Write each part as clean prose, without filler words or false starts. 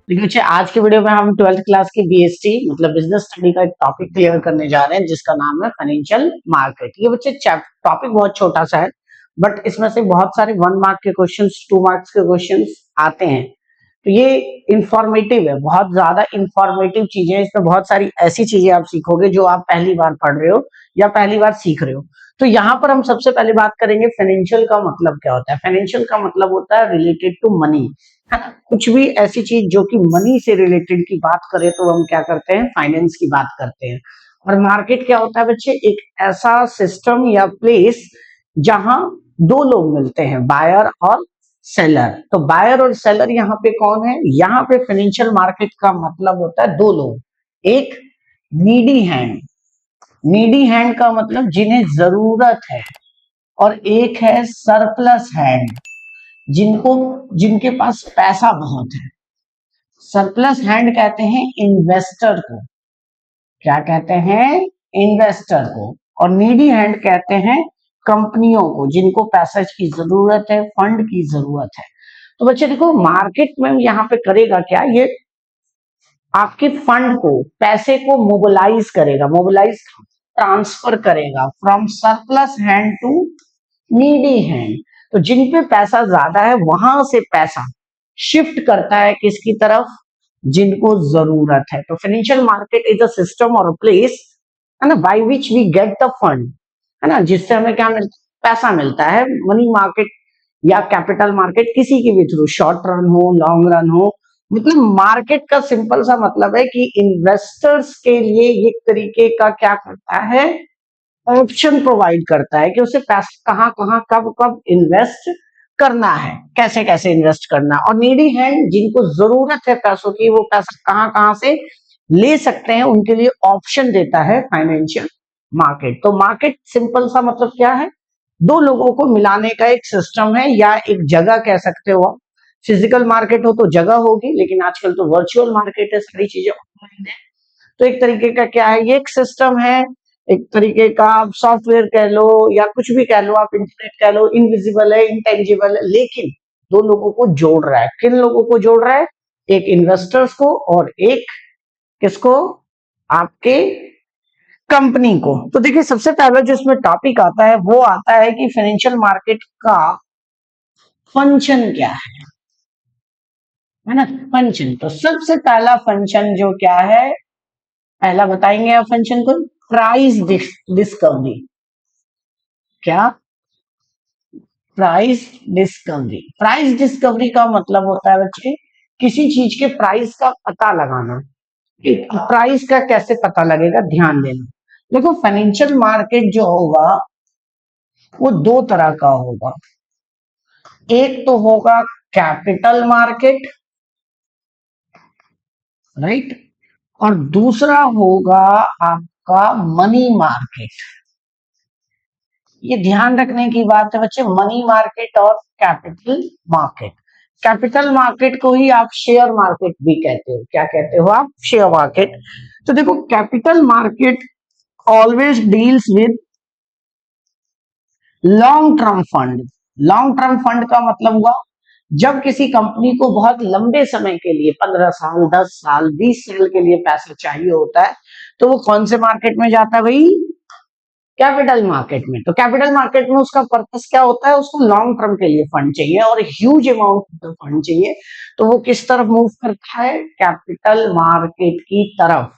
देखिए बच्चे, आज के वीडियो में हम 12th क्लास की बीएसटी मतलब बिजनेस स्टडी का एक टॉपिक क्लियर करने जा रहे हैं जिसका नाम है फाइनेंशियल मार्केट। ये बच्चे टॉपिक बहुत छोटा सा है, बट इसमें से बहुत सारे 1 मार्क के क्वेश्चंस, 2 मार्क्स के क्वेश्चंस आते हैं। तो ये इंफॉर्मेटिव है, बहुत ज्यादा इंफॉर्मेटिव चीजें हैं। इसमें बहुत सारी ऐसी चीजें आप सीखोगे जो आप पहली बार पढ़ रहे हो या पहली बार सीख रहे हो। तो यहाँ पर हम सबसे पहले बात करेंगे फाइनेंशियल का मतलब क्या होता है। फाइनेंशियल का मतलब होता है रिलेटेड टू मनी, है ना। कुछ भी ऐसी चीज जो कि मनी से रिलेटेड की बात करें तो हम क्या करते हैं, फाइनेंस की बात करते हैं। और मार्केट क्या होता है बच्चे, एक ऐसा सिस्टम या प्लेस जहां दो लोग मिलते हैं, बायर और सेलर। तो बायर और सेलर यहाँ पे कौन है, यहाँ पे फाइनेंशियल मार्केट का मतलब होता है दो लोग। एक नीडी हैंड, नीडी हैंड का मतलब जिन्हें जरूरत है, और एक है सरप्लस हैंड, जिनको जिनके पास पैसा बहुत है। सरप्लस हैंड कहते हैं इन्वेस्टर को, क्या कहते हैं, इन्वेस्टर को। और नीडी हैंड कहते हैं कंपनियों को जिनको पैसे की जरूरत है, फंड की जरूरत है। तो बच्चे देखो, मार्केट में यहाँ पे करेगा क्या, ये आपके फंड को, पैसे को मोबिलाइज करेगा, मोबिलाइज ट्रांसफर करेगा from surplus hand to needy hand. तो जिन पे पैसा ज्यादा है वहां से पैसा शिफ्ट करता है किसकी तरफ, जिनको जरूरत है। तो financial market is a system और प्लेस, है ना, by which we get the fund, है ना, जिससे हमें क्या मिलता है, पैसा मिलता है। मनी मार्केट या कैपिटल मार्केट किसी के भी थ्रू, शॉर्ट रन हो, लॉन्ग रन हो, मतलब मार्केट का सिंपल सा मतलब है कि इन्वेस्टर्स के लिए एक तरीके का क्या करता है, ऑप्शन प्रोवाइड करता है कि उसे पैसा कहाँ कहाँ कब कब इन्वेस्ट करना है, कैसे कैसे इन्वेस्ट करना है। और नीडी है, जिनको जरूरत है पैसों की, वो पैसा कहाँ कहाँ से ले सकते हैं, उनके लिए ऑप्शन देता है फाइनेंशियल मार्केट। तो मार्केट सिंपल सा मतलब क्या है, दो लोगों को मिलाने का एक सिस्टम है या एक जगह कह सकते हो। फिजिकल मार्केट हो तो जगह होगी, लेकिन आजकल तो वर्चुअल मार्केट है, सारी चीजें ऑनलाइन है। तो एक तरीके का क्या है, ये एक सिस्टम है, एक तरीके का आप सॉफ्टवेयर कह लो या कुछ भी कह लो, आप इंटरनेट कह लो, इनविजिबल है, इंटेंजिबल है, लेकिन दो लोगों को जोड़ रहा है। किन लोगों को जोड़ रहा है, एक इन्वेस्टर्स को और एक किसको, आपके कंपनी को। तो देखिए, सबसे पहला जो इसमें टॉपिक आता है वो आता है कि फाइनेंशियल मार्केट का फंक्शन क्या है ना, फंक्शन। तो सबसे पहला फंक्शन जो क्या है, पहला बताएंगे आप फंक्शन को, प्राइस डिस्कवरी। क्या, प्राइस डिस्कवरी। प्राइस डिस्कवरी का मतलब होता है बच्चे, किसी चीज के प्राइस का पता लगाना। प्राइस का कैसे पता लगेगा, ध्यान देना। देखो, फाइनेंशियल मार्केट जो होगा वो दो तरह का होगा। एक तो होगा कैपिटल मार्केट, राइट, और दूसरा होगा आपका मनी मार्केट। ये ध्यान रखने की बात है बच्चे, मनी मार्केट और कैपिटल मार्केट। कैपिटल मार्केट को ही आप शेयर मार्केट भी कहते हो। क्या कहते हो आप, शेयर मार्केट। तो देखो, capital market always deals with long term fund. Long term fund का मतलब हुआ, जब किसी कंपनी को बहुत लंबे समय के लिए, 15 साल, 10 साल, 20 साल के लिए पैसा चाहिए होता है, तो वो कौन से मार्केट में जाता है भाई, कैपिटल मार्केट में। तो कैपिटल मार्केट में उसका पर्पस क्या होता है, उसको लॉन्ग टर्म के लिए फंड चाहिए और ह्यूज अमाउंट ऑफ फंड चाहिए। तो वो किस तरफ मूव करता है, कैपिटल मार्केट की तरफ।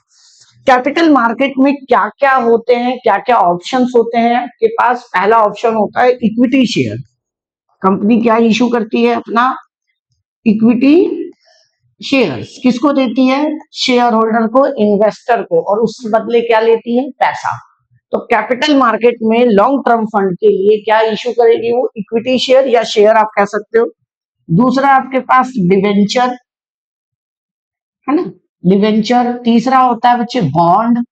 कैपिटल मार्केट में क्या क्या होते हैं, क्या क्या ऑप्शंस होते हैं आपके पास। पहला ऑप्शन होता है इक्विटी शेयर। कंपनी क्या इशू करती है, अपना इक्विटी शेयर्स। किसको देती है, शेयर होल्डर को, इन्वेस्टर को, और उसके बदले क्या लेती है, पैसा। तो कैपिटल मार्केट में लॉन्ग टर्म फंड के लिए क्या इशू करेगी, वो इक्विटी शेयर या शेयर आप कह सकते हो। दूसरा आपके पास डिवेंचर, है ना, डिवेंचर। तीसरा होता है बच्चे बॉन्ड।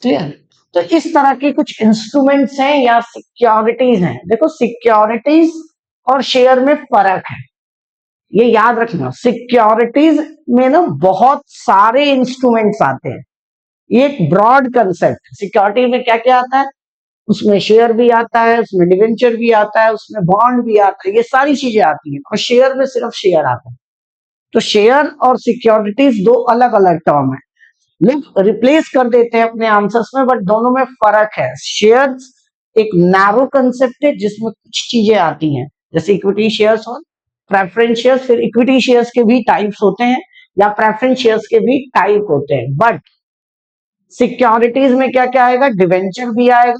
क्लियर। तो इस तरह के कुछ इंस्ट्रूमेंट्स हैं या सिक्योरिटीज हैं। देखो, सिक्योरिटीज और शेयर में फर्क है, ये याद रखना। सिक्योरिटीज में ना बहुत सारे इंस्ट्रूमेंट्स आते हैं, ये एक ब्रॉड कंसेप्ट। सिक्योरिटी में क्या क्या आता है, उसमें शेयर भी आता है, उसमें डिवेंचर भी आता है, उसमें बॉन्ड भी आता है, ये सारी चीजें आती हैं। और शेयर में सिर्फ शेयर आता है, तो शेयर और सिक्योरिटीज दो अलग अलग टर्म है, लोग रिप्लेस कर देते हैं अपने आंसर्स में, बट दोनों में फर्क है। शेयर्स एक नैरो कंसेप्ट है जिसमें कुछ चीजें आती हैं, जैसे इक्विटी शेयर्स और प्रेफरेंस शेयर्स। फिर इक्विटी शेयर्स के भी टाइप्स होते हैं या प्रेफरेंस शेयर्स के भी टाइप होते हैं, बट सिक्योरिटीज में क्या क्या आएगा, डिवेंचर भी आएगा,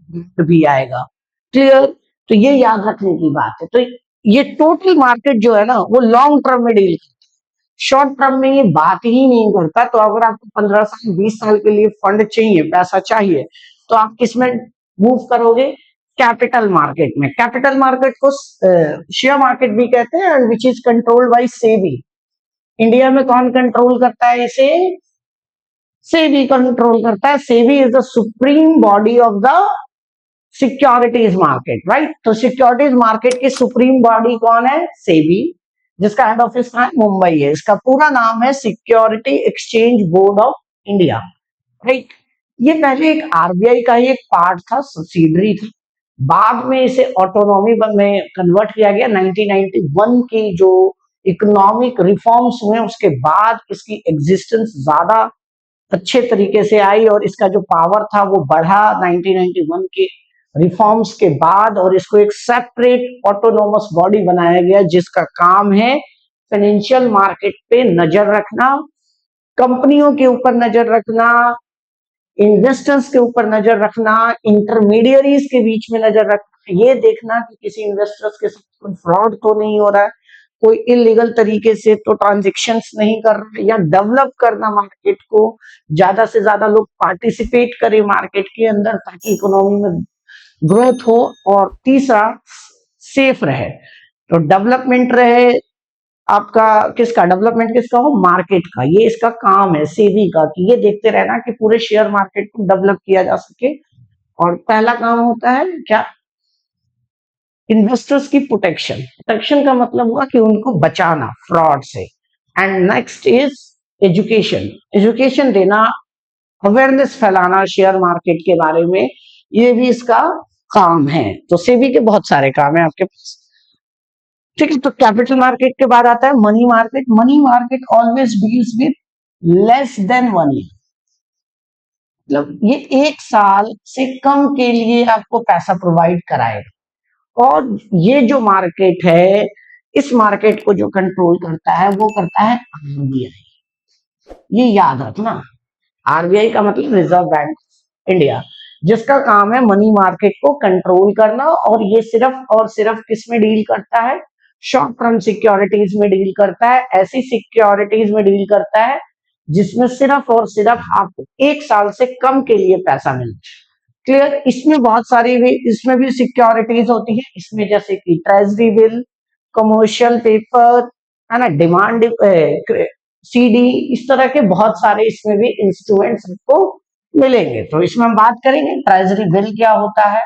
bond भी आएगा। क्लियर? तो ये याद रखने की बात है। तो ये टोटल मार्केट जो है ना वो लॉन्ग टर्म में डील, शॉर्ट टर्म में ये बात ही नहीं करता। तो अगर आपको 15 साल 20 साल के लिए फंड चाहिए, पैसा चाहिए, तो आप किसमें मूव करोगे, कैपिटल मार्केट में। कैपिटल मार्केट को शेयर मार्केट भी कहते हैं, which is controlled by SEBI. India में कौन कंट्रोल करता है इसे, सेबी कंट्रोल करता है। SEBI is the supreme body of the securities market, right. तो सिक्योरिटीज मार्केट की सुप्रीम बॉडी कौन है, सेबी, जिसका हेड ऑफिस कहाँ है, मुंबई है। इसका पूरा नाम है security exchange board of India, right. ये पहले एक आरबीआई का ही एक पार्ट था, सब्सिडरी था। बाद में इसे ऑटोनॉमी में कन्वर्ट किया गया 1991 की जो इकोनॉमिक रिफॉर्म्स हुए उसके बाद इसकी एग्जिस्टेंस ज्यादा अच्छे तरीके से आई और इसका जो पावर था वो बढ़ा 1991 के रिफॉर्म्स के बाद, और इसको एक सेपरेट ऑटोनोमस बॉडी बनाया गया जिसका काम है फाइनेंशियल मार्केट पे नजर रखना, कंपनियों के ऊपर नजर रखना, इन्वेस्टर्स के ऊपर नजर रखना, इंटरमीडियरीज के बीच में नजर रखना, ये देखना कि किसी इन्वेस्टर्स के साथ कोई फ्रॉड तो नहीं हो रहा है, कोई इलीगल तरीके से तो ट्रांजेक्शन्स नहीं कर रहे, या डेवलप करना मार्केट को, ज्यादा से ज्यादा लोग पार्टिसिपेट करें मार्केट के अंदर ताकि इकोनॉमी में ग्रोथ हो, और तीसरा सेफ रहे। तो डेवलपमेंट रहे आपका, किसका डेवलपमेंट, किसका हो, मार्केट का। ये इसका काम है सेबी का कि ये देखते रहना कि पूरे शेयर मार्केट को डेवलप किया जा सके। और पहला काम होता है क्या, इन्वेस्टर्स की प्रोटेक्शन। प्रोटेक्शन का मतलब हुआ कि उनको बचाना फ्रॉड से। And next is education, education देना, अवेयरनेस फैलाना शेयर मार्केट के बारे में, ये भी इसका काम है। तो सेबी के बहुत सारे काम है आपके पास, ठीक है। तो कैपिटल मार्केट के बाद आता है money market. Money market always deals with less than 1 year, मतलब ये 1 साल से कम के लिए आपको पैसा प्रोवाइड कराएगा। और ये जो मार्केट है, इस मार्केट को जो कंट्रोल करता है वो करता है आरबीआई। ये याद रखना, आरबीआई का मतलब रिजर्व बैंक इंडिया, जिसका काम है मनी मार्केट को कंट्रोल करना। और ये सिर्फ और सिर्फ किस में डील करता है, शॉर्ट टर्म सिक्योरिटीज में डील करता है, ऐसी सिक्योरिटीज में डील करता है जिसमें सिर्फ और सिर्फ आपको 1 साल से कम के लिए पैसा मिले। क्लियर? इसमें बहुत सारी भी, इसमें भी सिक्योरिटीज होती है, इसमें जैसे कि ट्रेजरी बिल, कमर्शियल पेपर, है ना, डिमांड सीडी, इस तरह के बहुत सारे इसमें भी इंस्ट्रूमेंट्स आपको मिलेंगे। तो इसमें हम बात करेंगे ट्रेजरी बिल क्या होता है,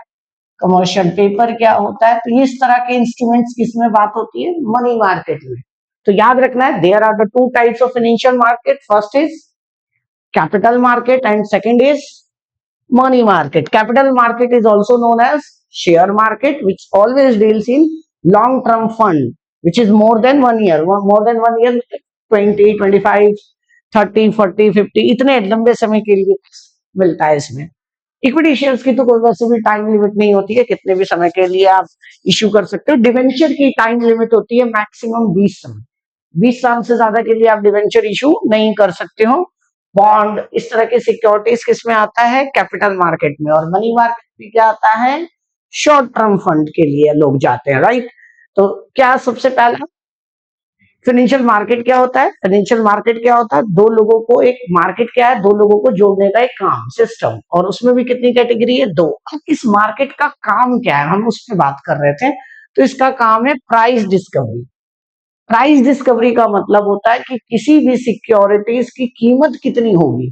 कमर्शियल पेपर क्या होता है। तो इस तरह के इंस्ट्रूमेंट्स किसमें बात होती है, मनी मार्केट में। तो याद रखना है, there are the 2 types of financial market, first is capital market and second is money market. Capital market is also known as share market, which always deals in long term fund, which is more than 1 year, more than 1 year, 20 25 30 40 50 इतने लंबे समय के लिए मिलता है इसमें। Equity shares की तो कोई वैसे भी टाइम लिमिट नहीं होती है, कितने भी समय के लिए आप इश्यू कर सकते हो। डिवेंचर की टाइम लिमिट होती है मैक्सिमम 20 साल, 20 साल से ज्यादा के लिए आप डिवेंचर इशू नहीं कर सकते हो। बॉन्ड, इस तरह के सिक्योरिटीज किसमें आता है, कैपिटल मार्केट में। और मनी मार्केट में क्या आता है, शॉर्ट टर्म फंड के लिए लोग जाते हैं, राइट। तो क्या सबसे पहला फाइनेंशियल मार्केट क्या होता है, फाइनेंशियल मार्केट क्या होता है, दो लोगों को, एक मार्केट क्या है, दो लोगों को जोड़ने का एक काम, सिस्टम। और उसमें भी कितनी कैटेगरी है, 2। अब इस मार्केट का काम क्या है, हम उस पर बात कर रहे थे। तो इसका काम है प्राइस डिस्कवरी। प्राइस डिस्कवरी का मतलब होता है कि किसी भी सिक्योरिटीज की कीमत कितनी होगी,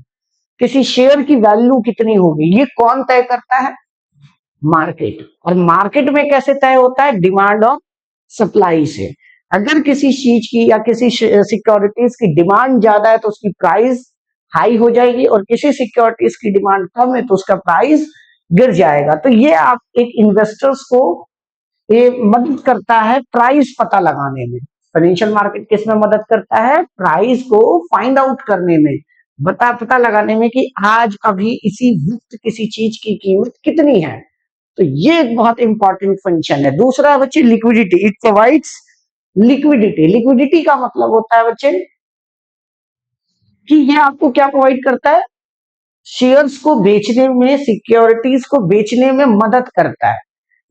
किसी शेयर की वैल्यू कितनी होगी, ये कौन तय करता है, मार्केट। और मार्केट में कैसे तय होता है, डिमांड और सप्लाई से। अगर किसी चीज की या किसी सिक्योरिटीज की डिमांड ज्यादा है तो उसकी प्राइस हाई हो जाएगी, और किसी सिक्योरिटीज की डिमांड कम है तो उसका प्राइस गिर जाएगा। तो ये आप एक इन्वेस्टर्स को ये मदद करता है प्राइस पता लगाने में। फाइनेंशियल मार्केट किस में मदद करता है? प्राइस को फाइंड आउट करने में, पता लगाने में कि आज अभी इसी वक्त किसी चीज की कीमत कितनी है। तो ये एक बहुत इंपॉर्टेंट फंक्शन है। दूसरा बच्चे liquidity, it provides liquidity. Liquidity का मतलब होता है बच्चे कि ये आपको क्या प्रोवाइड करता है? शेयर्स को बेचने में, सिक्योरिटीज को बेचने में मदद करता है।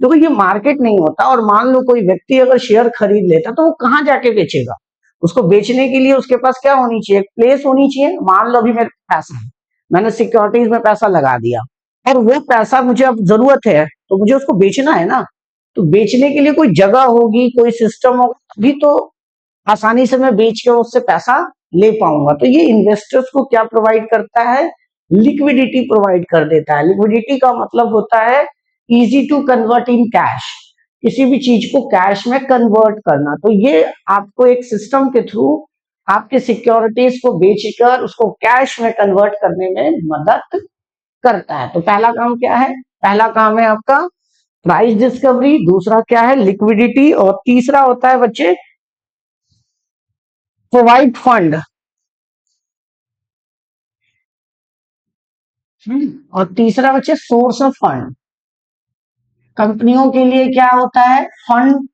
देखो ये मार्केट नहीं होता, और मान लो कोई व्यक्ति अगर शेयर खरीद लेता तो वो कहाँ जाके बेचेगा? उसको बेचने के लिए उसके पास क्या होनी चाहिए? एक प्लेस होनी चाहिए। मान लो अभी मेरे पास पैसा है, मैंने सिक्योरिटीज में पैसा लगा दिया, और वो पैसा मुझे अब जरूरत है, तो मुझे उसको बेचना है ना। तो बेचने के लिए कोई जगह होगी, कोई सिस्टम होगा, तभी तो आसानी से मैं बेच के उससे पैसा ले पाऊंगा। तो ये इन्वेस्टर्स को क्या प्रोवाइड करता है? लिक्विडिटी प्रोवाइड कर देता है। लिक्विडिटी का मतलब होता है easy to convert in cash, किसी भी चीज को कैश में कन्वर्ट करना। तो ये आपको एक सिस्टम के थ्रू आपके सिक्योरिटीज को बेचकर उसको कैश में कन्वर्ट करने में मदद करता है। तो पहला काम क्या है? पहला काम है आपका प्राइस डिस्कवरी, दूसरा क्या है? लिक्विडिटी, और तीसरा होता है बच्चे प्रोवाइड फंड। और तीसरा बच्चे सोर्स ऑफ फंड। कंपनियों के लिए क्या होता है? फंड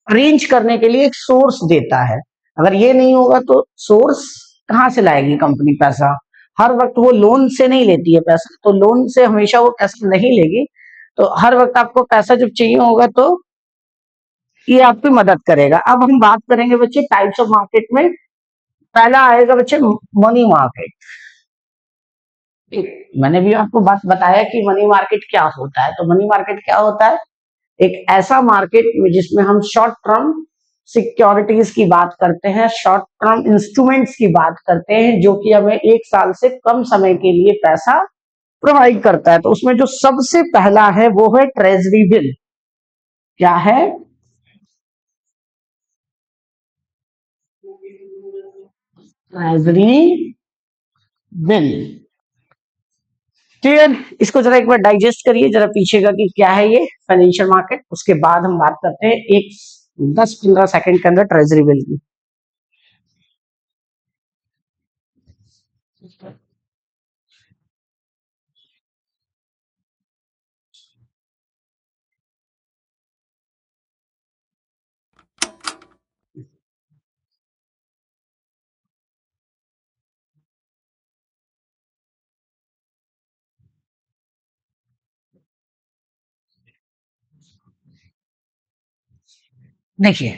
अरेंज करने के लिए एक सोर्स देता है। अगर ये नहीं होगा तो सोर्स कहां से लाएगी कंपनी पैसा? हर वक्त वो लोन से नहीं लेती है पैसा, तो लोन से हमेशा वो पैसा नहीं लेगी। तो हर वक्त आपको पैसा जब चाहिए होगा तो ये आपकी मदद करेगा। अब हम बात करेंगे बच्चे टाइप्स ऑफ मार्केट में। पहला आएगा बच्चे मनी मार्केट। मैंने भी आपको बात बताया कि मनी मार्केट क्या होता है। तो मनी मार्केट क्या होता है? एक ऐसा मार्केट में जिसमें हम शॉर्ट टर्म सिक्योरिटीज की बात करते हैं, शॉर्ट टर्म इंस्ट्रूमेंट्स की बात करते हैं, जो कि हमें 1 साल से कम समय के लिए पैसा प्रोवाइड करता है। तो उसमें जो सबसे पहला है वो है ट्रेजरी बिल। क्या है? Treasury bill. क्लियर? इसको जरा एक बार डाइजेस्ट करिए जरा पीछे का कि क्या है ये फाइनेंशियल मार्केट। उसके बाद हम बात करते हैं एक 10-15 सेकंड के अंदर ट्रेजरी बिल की। देखिए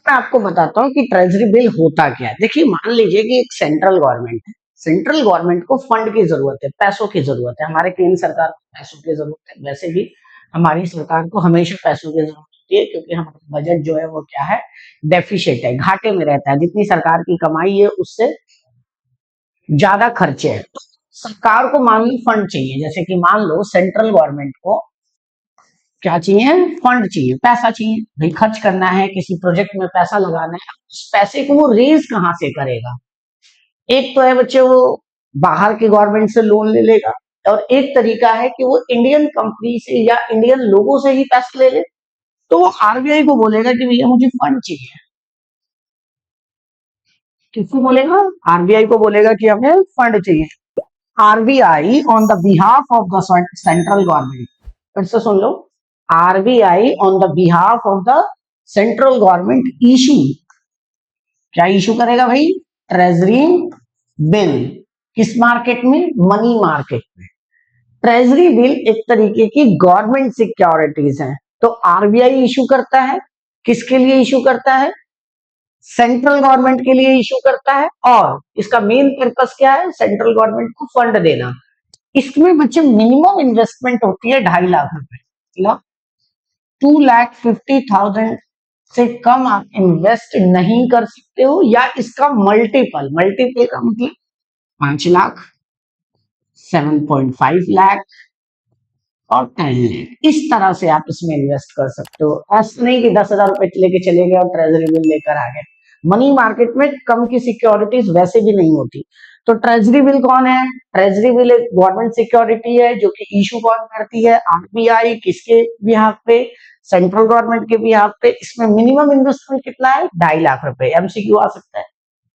मैं आपको बताता हूँ कि ट्रेजरी बिल होता क्या है। देखिए मान लीजिए कि एक सेंट्रल गवर्नमेंट है, सेंट्रल गवर्नमेंट को फंड की जरूरत है, पैसों की जरूरत है। हमारे केंद्र सरकार को पैसों की जरूरत है, वैसे भी हमारी सरकार को हमेशा पैसों की जरूरत होती है, क्योंकि हमारा बजट जो है वो क्या है? डेफिशिएट है, घाटे में रहता है। जितनी सरकार की कमाई है उससे ज्यादा खर्चे हैं। तो सरकार को मान लो फंड चाहिए, जैसे कि मान लो सेंट्रल गवर्नमेंट को क्या चाहिए? फंड चाहिए, पैसा चाहिए। भाई खर्च करना है, किसी प्रोजेक्ट में पैसा लगाना है, उस पैसे को वो रेज कहां से करेगा? एक तो है बच्चे वो बाहर के गवर्नमेंट से लोन ले लेगा, और एक तरीका है कि वो इंडियन कंपनी से या इंडियन लोगों से ही पैसा ले ले। तो वो आरबीआई को बोलेगा कि भैया मुझे फंड चाहिए। किसको बोलेगा? आरबीआई को बोलेगा कि हमें फंड चाहिए। RBI on the behalf of the central government, फिर से सुन लो, RBI on the behalf of the central government issue, क्या इशू करेगा भाई? Treasury bill. किस मार्केट में? मनी मार्केट में। ट्रेजरी बिल एक तरीके की गवर्नमेंट सिक्योरिटीज है। तो आरबीआई इशू करता है, किसके लिए इशू करता है? सेंट्रल गवर्नमेंट के लिए इशू करता है। और इसका मेन पर्पस क्या है? सेंट्रल गवर्नमेंट को फंड देना। इसमें बच्चे मिनिमम इन्वेस्टमेंट होती है 2.5 लाख रुपए, मतलब 2,50,000 से कम आप इन्वेस्ट नहीं कर सकते हो, या इसका मल्टीपल, मल्टीपल का मतलब 5 लाख, 7.5 लाख और 10 लाख, इस तरह से आप इसमें इन्वेस्ट कर सकते हो। ऐसा नहीं कि 10,000 रुपए लेके चले गए और ट्रेजरी बिल लेकर आ गए। मनी मार्केट में कम की सिक्योरिटीज वैसे भी नहीं होती। तो ट्रेजरी बिल कौन है? ट्रेजरी बिल एक गवर्नमेंट सिक्योरिटी है जो कि इशू कौन करती है? आरबीआई। किसके बिहाफ पे? सेंट्रल गवर्नमेंट के बिहाफ पे। इसमें मिनिमम इन्वेस्टमेंट कितना है? 2.5 लाख रुपए। एमसीक्यू आ सकता है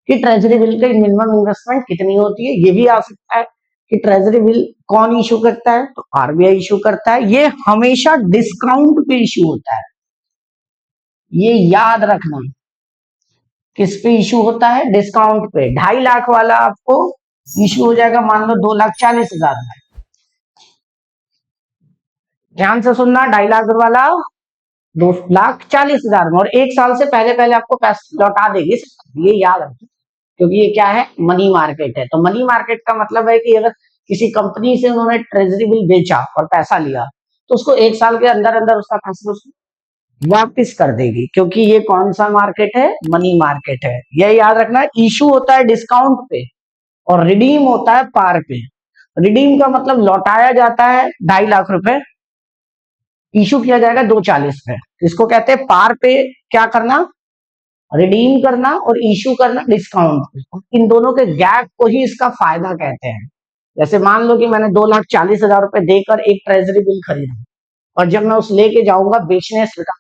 कि ट्रेजरी बिल की मिनिमम इन्वेस्टमेंट कितनी होती है। ये भी आ सकता है कि ट्रेजरी बिल कौन इशू करता है? तो आरबीआई इशू करता है। ये हमेशा डिस्काउंट पे इशू होता है, ये याद रखना। किस पे इशू होता है? डिस्काउंट पे। 2.5 लाख वाला आपको इशू हो जाएगा मान लो 2,40,000 में। ध्यान से सुनना, 2.5 लाख वाला 2,40,000 में, और 1 साल से पहले पहले आपको पैसे लौटा देगी, ये याद रखना। क्योंकि ये क्या है? मनी मार्केट है। तो मनी मार्केट का मतलब है कि अगर किसी कंपनी से उन्होंने ट्रेजरी बिल बेचा और पैसा लिया तो उसको 1 साल के अंदर अंदर उसका पैसा उसको वापिस कर देगी, क्योंकि ये कौन सा मार्केट है? मनी मार्केट है। यह याद रखना। इशू होता है डिस्काउंट पे और रिडीम होता है पार पे। रिडीम का मतलब लौटाया जाता है 2.5 लाख रुपए, इशू किया जाएगा 2,40 पे। इसको कहते हैं पार पे क्या करना? रिडीम करना, और इशू करना डिस्काउंट पे। इन दोनों के गैप को ही इसका फायदा कहते हैं। जैसे मान लो कि मैंने 2,40,000 रुपए देकर एक ट्रेजरी बिल खरीदा, और जब मैं उस लेके जाऊंगा बेचने सरकार,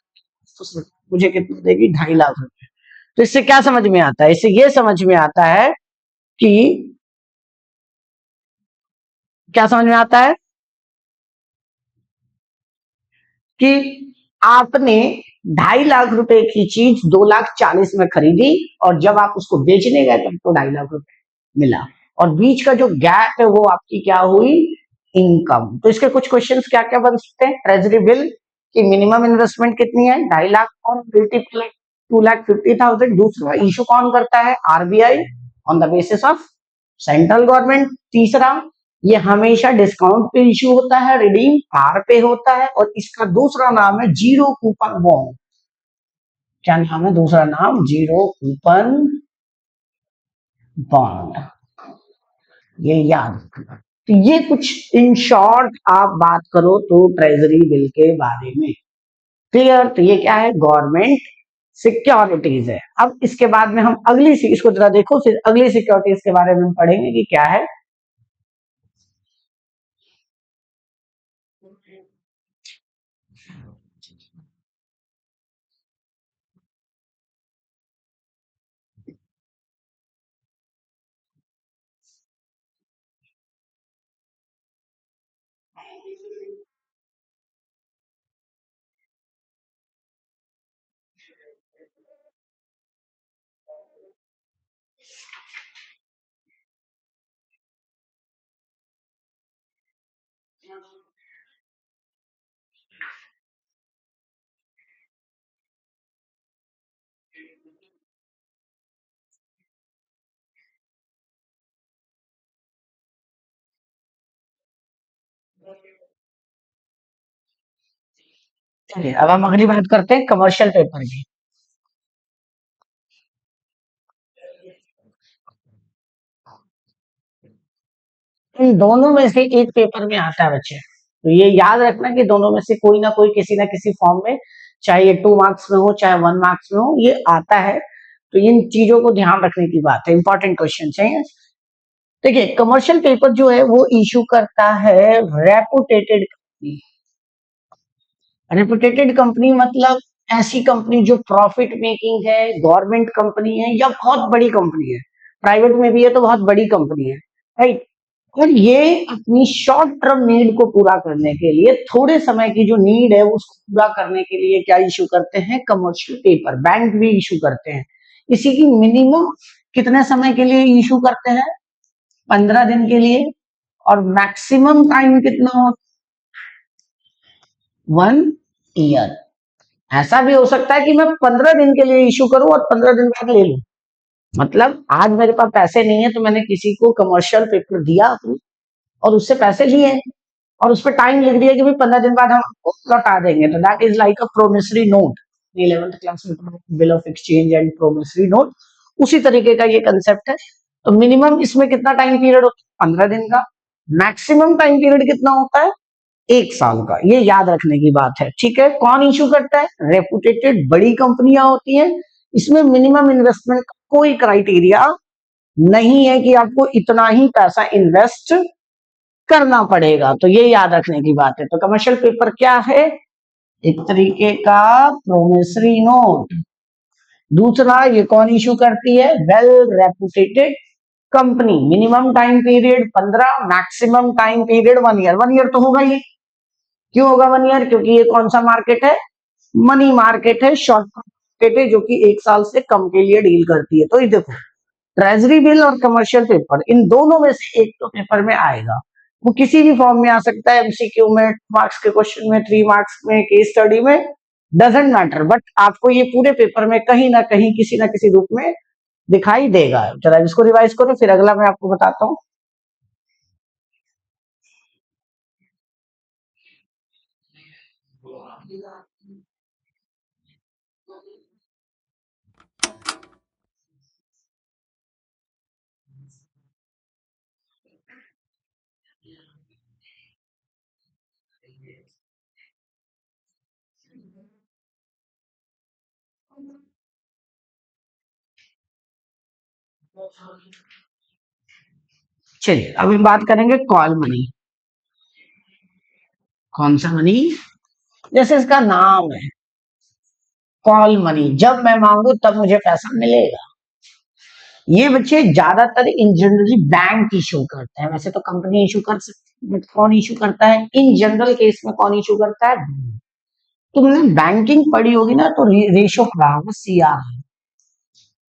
तो सरकार मुझे कितना देगी? 2.5 लाख रुपए। तो इससे क्या समझ में आता है? इससे ये समझ में आता है कि क्या समझ में आता है कि आपने 2.5 लाख रुपए की चीज 2,40,000 में खरीदी, और जब आप उसको बेचने गए तब तो 2.5 लाख रुपए मिला, और बीच का जो गैप है वो आपकी क्या हुई? इनकम। तो इसके कुछ क्वेश्चंस क्या क्या बन सकते हैं? ट्रेजरी बिल की मिनिमम इन्वेस्टमेंट कितनी है? 2.5 लाख और 2,50,000। दूसरा, इशू कौन करता है? RBI on the basis of central government. तीसरा, ये हमेशा डिस्काउंट पे इशू होता है, रिडीम पार पे होता है, और इसका दूसरा नाम है जीरो कूपन बॉन्ड। क्या नाम है दूसरा नाम? Zero coupon bond. ये याद रखना। तो ये कुछ इन शॉर्ट आप बात करो तो ट्रेजरी बिल के बारे में क्लियर। तो ये क्या है? गवर्नमेंट सिक्योरिटीज है। अब इसके बाद में हम अगली इसको जरा देखो, फिर अगली सिक्योरिटीज के बारे में हम पढ़ेंगे कि क्या है। चलिए अब हम अगली बात करते हैं कमर्शियल पेपर की। इन दोनों में से एक पेपर में आता है बच्चे, तो ये याद रखना कि दोनों में से कोई ना किसी फॉर्म में, चाहे ये 2 मार्क्स में हो चाहे 1 मार्क्स में हो, ये आता है। तो इन चीजों को ध्यान रखने की बात है, इंपॉर्टेंट क्वेश्चन है। देखिए, कमर्शियल पेपर जो है वो इशू करता है रेपुटेटेड कंपनी। रेपुटेटेड कंपनी मतलब ऐसी कंपनी जो प्रॉफिट मेकिंग है, गवर्नमेंट कंपनी है, या बहुत बड़ी कंपनी है। प्राइवेट में भी है तो बहुत बड़ी कंपनी है, राइट। और ये अपनी शॉर्ट टर्म नीड को पूरा करने के लिए, थोड़े समय की जो नीड है उसको पूरा करने के लिए क्या इशू करते हैं? Commercial paper. बैंक भी इशू करते हैं। इसी की मिनिमम कितने समय के लिए इशू करते हैं? 15 दिन के लिए। और मैक्सिमम टाइम कितना हो? 1 ईयर। ऐसा भी हो सकता है कि मैं 15 दिन के लिए इशू करूं और 15 दिन बाद ले लूं। मतलब आज मेरे पास पैसे नहीं है तो मैंने किसी को कमर्शियल पेपर दिया अपनी, और उससे पैसे लिए, और उस पर टाइम लिख दिया कि भाई 15 दिन बाद हम आपको लौटा देंगे। तो that is like a promissory note. 11th class में bill of exchange and promissory note, उसी तरीके का ये कंसेप्ट है। तो मिनिमम इसमें कितना टाइम पीरियड होता है? 15 दिन का। मैक्सिमम टाइम पीरियड कितना होता है? 1 साल का। ये याद रखने की बात है, ठीक है। कौन इशू करता है? रेपुटेटेड बड़ी कंपनियां होती हैं। इसमें मिनिमम इन्वेस्टमेंट का कोई क्राइटेरिया नहीं है कि आपको इतना ही पैसा इन्वेस्ट करना पड़ेगा। तो ये याद रखने की बात है। तो कमर्शियल पेपर क्या है? एक तरीके का प्रोमिसरी नोट। दूसरा, ये कौन इशू करती है? Well reputed company. Minimum time period 15, maximum time period 1 year. 1 year तो होगा ही। क्यों होगा 1 ईयर? क्योंकि ये कौन सा मार्केट है? मनी मार्केट है, शॉर्ट मार्केट है, जो कि 1 साल से कम के लिए डील करती है। तो ये देखो, ट्रेजरी बिल और कमर्शियल पेपर, इन दोनों में से एक तो पेपर में आएगा। वो किसी भी फॉर्म में आ सकता है, एमसीक्यू में, मार्क्स के क्वेश्चन में, 3 मार्क्स में, केस स्टडी में, डजेंट मैटर, बट आपको ये पूरे पेपर में कहीं ना कहीं किसी ना किसी रूप में दिखाई देगा। जरा इसको रिवाइज करो, फिर अगला मैं आपको बताता हूँ। चलिए, अब हम बात करेंगे कॉल मनी। कौन सा मनी? जैसे इसका नाम है, कॉल मनी, जब मैं मांगू तब मुझे पैसा मिलेगा। ये बच्चे ज्यादातर इन जनरली बैंक इशू करते हैं। वैसे तो कंपनी इशू कर सकती है, बट कौन इशू करता है इन जनरल केस में? कौन इशू करता है? तुमने बैंकिंग पढ़ी होगी ना, तो रेशो पढ़ा होगा, CR,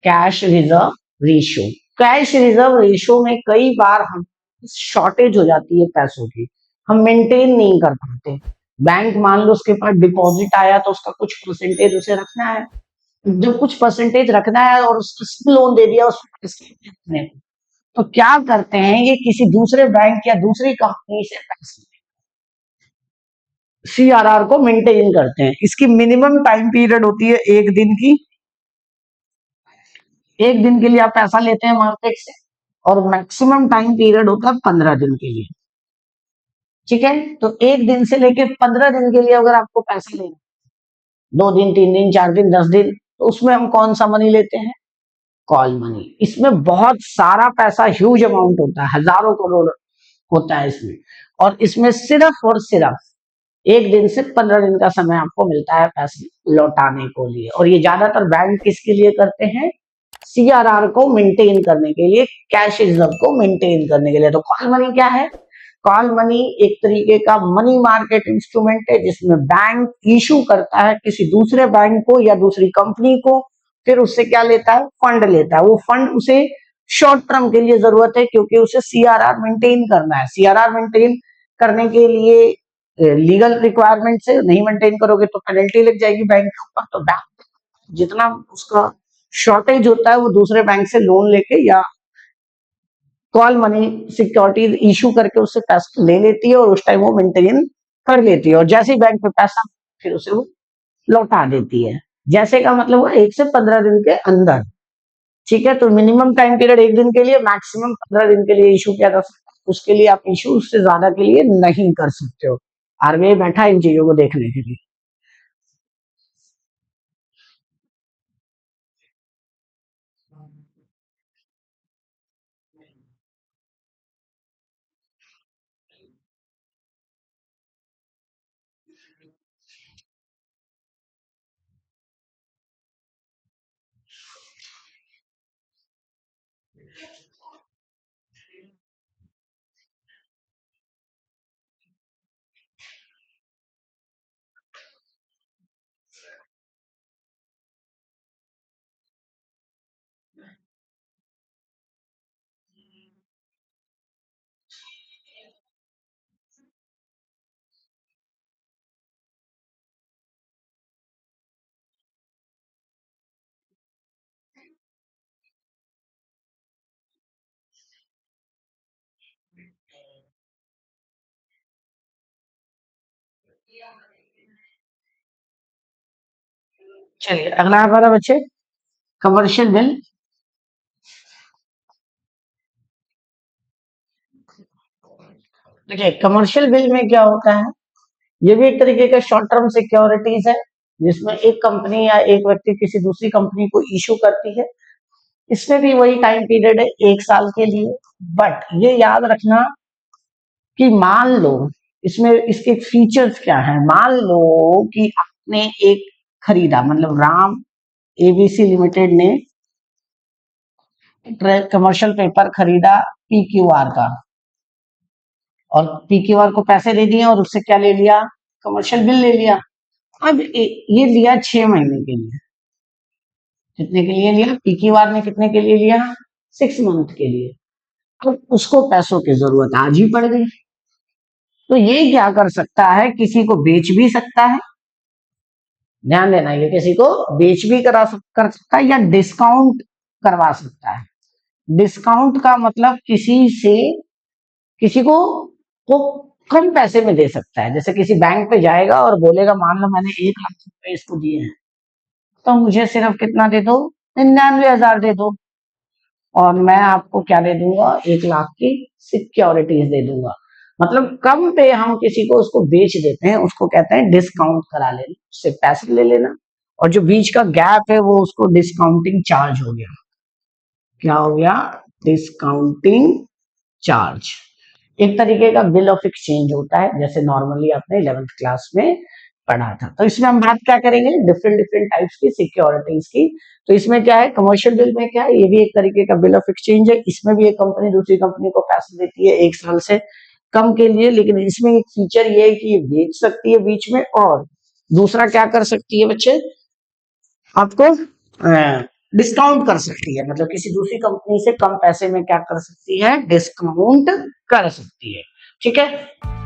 cash reserve ratio. Cash reserve ratio में कई बार हम शॉर्टेज हो जाती है पैसों की, हम मेंटेन नहीं कर पाते। बैंक मान लो उसके पास डिपॉजिट आया तो उसका कुछ परसेंटेज उसे रखना है। जब कुछ परसेंटेज रखना है और उसको लोन दे दिया उसको पैसे रखने को, तो क्या करते हैं ये, किसी दूसरे बैंक या दूसरी कंपनी से पैसे सीआरआर को मेंटेन करते हैं। इसकी मिनिमम टाइम पीरियड होती है 1 दिन की। 1 दिन के लिए आप पैसा लेते हैं मार्केट से, और मैक्सिमम टाइम पीरियड होता है 15 दिन के लिए। ठीक है, तो 1 दिन से लेके 15 दिन के लिए अगर आपको पैसा लेना, 2 दिन, 3 दिन, 4 दिन, 10 दिन, तो उसमें हम कौन सा मनी लेते हैं? Call money. इसमें बहुत सारा पैसा, ह्यूज अमाउंट होता है, हजारों करोड़ होता है इसमें। और इसमें सिर्फ और सिर्फ 1 दिन से 15 दिन का समय आपको मिलता है पैसे लौटाने को लिए। और ये ज्यादातर बैंक किसके लिए करते हैं? सीआरआर को मेंटेन करने के लिए, कैश रिजर्व को मेंटेन करने के लिए। तो कॉल मनी क्या है? कॉल मनी एक तरीके का मनी मार्केट इंस्ट्रूमेंट है, जिसमें बैंक इशू करता है किसी दूसरे बैंक को या दूसरी कंपनी को, फिर उससे क्या लेता है? फंड लेता है। वो फंड उसे शॉर्ट टर्म के लिए जरूरत है, क्योंकि उसे सीआरआर मेंटेन करना है। सीआरआर मेंटेन करने के लिए लीगल रिक्वायरमेंट से नहीं मेंटेन करोगे तो पेनल्टी लग जाएगी बैंक के ऊपर। तो बैंक जितना उसका शॉर्टेज होता है वो दूसरे बैंक से लोन लेके या कॉल मनी सिक्योरिटीज इशू करके उससे पैसा ले लेती है, और उस टाइम वो मेंटेन कर लेती है। और जैसे ही बैंक पे पैसा, फिर उसे वो लौटा देती है। जैसे का मतलब हुआ 1 से 15 दिन के अंदर। ठीक है, तो मिनिमम टाइम पीरियड 1 दिन के लिए, मैक्सिमम 15 दिन के लिए इशू किया जा सकता है। उसके लिए आप इशू उससे ज्यादा के लिए नहीं कर सकते हो। आरबीआई बैठा इन चीजों को देखने के लिए। चलिए, अगला हमारा बच्चे कमर्शियल बिल। देखिए, कमर्शियल बिल में क्या होता है, ये भी एक तरीके का शॉर्ट टर्म सिक्योरिटीज है, जिसमें एक कंपनी या एक व्यक्ति किसी दूसरी कंपनी को इशू करती है इसमें भी वही टाइम पीरियड है 1 साल के लिए। बट ये याद रखना कि मान लो इसमें इसके फीचर्स क्या है। मान लो कि आपने एक खरीदा, मतलब राम एबीसी लिमिटेड ने कमर्शियल पेपर खरीदा पीक्यूआर का, और पीक्यूआर को पैसे दे दिए और उससे क्या ले लिया, कमर्शियल बिल ले लिया। अब ये लिया 6 महीने के लिए। कितने के लिए लिया, पीक्यूआर ने कितने के लिए लिया, 6 मंथ के लिए। अब उसको पैसों की जरूरत आज ही पड़ गई, तो ये क्या कर सकता है, किसी को बेच भी सकता है। ध्यान देना, ये किसी को बेच भी कर सकता है या डिस्काउंट करवा सकता है। डिस्काउंट का मतलब किसी को कम पैसे में दे सकता है। जैसे किसी बैंक पे जाएगा और बोलेगा, मान लो मैंने 1 लाख रुपए इसको दिए हैं, तो मुझे सिर्फ कितना दे दो, 99,000 दे दो, और मैं आपको क्या दे दूंगा, 1 लाख की सिक्योरिटीज दे दूंगा। मतलब कम पे हम किसी को उसको बेच देते हैं, उसको कहते हैं डिस्काउंट करा लेना, उससे पैसे ले लेना, और जो बीच का गैप है वो उसको डिस्काउंटिंग चार्ज हो गया। क्या हो गया, डिस्काउंटिंग चार्ज। एक तरीके का बिल ऑफ एक्सचेंज होता है, जैसे नॉर्मली आपने 11th क्लास में पढ़ा था। तो इसमें हम बात क्या करेंगे, डिफरेंट डिफरेंट टाइप्स की सिक्योरिटीज की। तो इसमें क्या है, कमर्शियल बिल में क्या है, ये भी एक तरीके का बिल ऑफ एक्सचेंज है। इसमें भी एक कंपनी दूसरी कंपनी को पैसे देती है 1 साल से कम के लिए, लेकिन इसमें एक फीचर ये है कि ये बेच सकती है बीच में, और दूसरा क्या कर सकती है बच्चे, आपको डिस्काउंट कर सकती है। मतलब किसी दूसरी कंपनी से कम पैसे में क्या कर सकती है, डिस्काउंट कर सकती है। ठीक है।